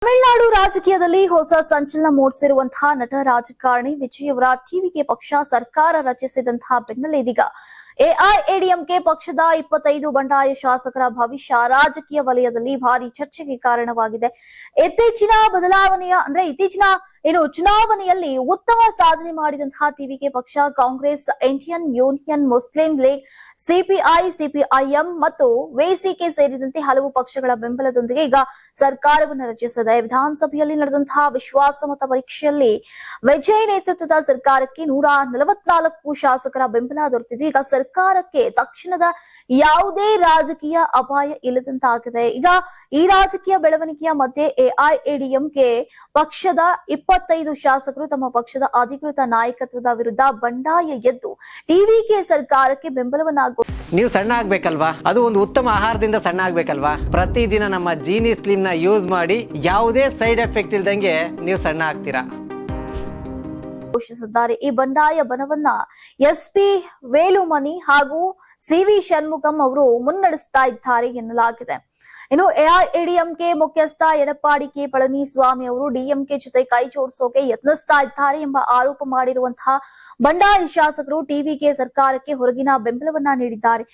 ತಮಿಳುನಾಡು ರಾಜಕೀಯದಲ್ಲಿ ಹೊಸ ಸಂಚಲನ ಮೂಡಿಸಿರುವಂತಹ ನಟ ರಾಜಕಾರಣಿ ವಿಜಯ್ ಅವರ ಟಿವಿಕೆ ಪಕ್ಷ ಸರ್ಕಾರ ರಚಿಸಿದಂತಹ ಬೆನ್ನಲ್ಲೇ ಇದೀಗ ಎಐಎಡಿಎಂಕೆ ಪಕ್ಷದ 25 ಬಂಡಾಯ ಶಾಸಕರ ಭವಿಷ್ಯ ರಾಜಕೀಯ ವಲಯದಲ್ಲಿ ಭಾರಿ ಚರ್ಚೆಗೆ ಕಾರಣವಾಗಿದೆ. ಇತ್ತೀಚಿನ ಚುನಾವಣೆಯಲ್ಲಿ ಉತ್ತಮ ಸಾಧನೆ ಮಾಡಿದಂತಹ ಟಿವಿಕೆ ಪಕ್ಷ Congress, Indian union Muslim league, CPIM ಮತ್ತು ವೇಸಿಕೆ ಸೇರಿದಂತೆ ಹಲವು ಪಕ್ಷಗಳ ಬೆಂಬಲದೊಂದಿಗೆ ಈಗ ಸರ್ಕಾರವನ್ನು ರಚಿಸಿದೆ. ವಿಧಾನಸಭೆಯಲ್ಲಿ ನಡೆದಂತಹ ವಿಶ್ವಾಸಮತ ಪರೀಕ್ಷೆಯಲ್ಲಿ ವಿಜಯ್ ನೇತೃತ್ವದ ಸರ್ಕಾರಕ್ಕೆ 144 ಶಾಸಕರ ಬೆಂಬಲ ದೊರೆತಿದ್ದು ಈಗ ಸರ್ಕಾರಕ್ಕೆ ತಕ್ಷಣದ ಯಾವುದೇ ರಾಜಕೀಯ ಅಪಾಯ ಇಲ್ಲದಂತಾಗಿದೆ. ಈಗ ಈ ರಾಜಕೀಯ ಬೆಳವಣಿಗೆಯ ಮಧ್ಯೆ ಎಐಎಡಿಎಂಕೆ ಪಕ್ಷದ 25 ಶಾಸಕರು ತಮ್ಮ ಪಕ್ಷದ ಅಧಿಕೃತ ನಾಯಕತ್ವದ ವಿರುದ್ಧ ಬಂಡಾಯ ಎದ್ದು ಟಿವಿಕೆ ಸರ್ಕಾರಕ್ಕೆ ಬೆಂಬಲವನ್ನ ನೀವು ಸಣ್ಣ ಆಗ್ಬೇಕಲ್ವಾ? ಅದು ಒಂದು ಉತ್ತಮ ಆಹಾರದಿಂದ ಸಣ್ಣ ಆಗ್ಬೇಕಲ್ವಾ? ಪ್ರತಿದಿನ ನಮ್ಮ ಜೀನಿ ಸ್ಲಿಮ್ ನ ಯೂಸ್ ಮಾಡಿ ಯಾವುದೇ ಸೈಡ್ ಎಫೆಕ್ಟ್ ಇಲ್ದಂಗೆ ನೀವು ಸಣ್ಣ ಆಗ್ತೀರಾ ಘೋಷಿಸಿದ್ದಾರೆ. ಈ ಬಂಡಾಯ ಬನವನ್ನ ಎಸ್ಪಿ ವೇಲುಮನಿ ಹಾಗೂ ಸಿವಿ ಷಣ್ಮುಗಂ ಅವರು ಮುನ್ನಡೆಸ್ತಾ ಇದ್ದಾರೆ ಎನ್ನಲಾಗಿದೆ. ಇನ್ನು ಎಐಎಡಿಎಂಕೆ ಮುಖ್ಯಸ್ಥ ಎಡಪ್ಪಾಡಿ ಕೆ ಪಳನಿಸ್ವಾಮಿ ಅವರು ಡಿಎಂಕೆ ಜೊತೆ ಕೈ ಜೋಡಿಸೋಕೆ ಯತ್ನಿಸ್ತಾ ಇದ್ದಾರೆ ಎಂಬ ಆರೋಪ ಮಾಡಿರುವಂತಹ ಬಂಡಾಯ ಶಾಸಕರು ಟಿವಿಕೆ ಸರ್ಕಾರಕ್ಕೆ ಹೊರಗಿನ ಬೆಂಬಲವನ್ನ ನೀಡಿದ್ದಾರೆ.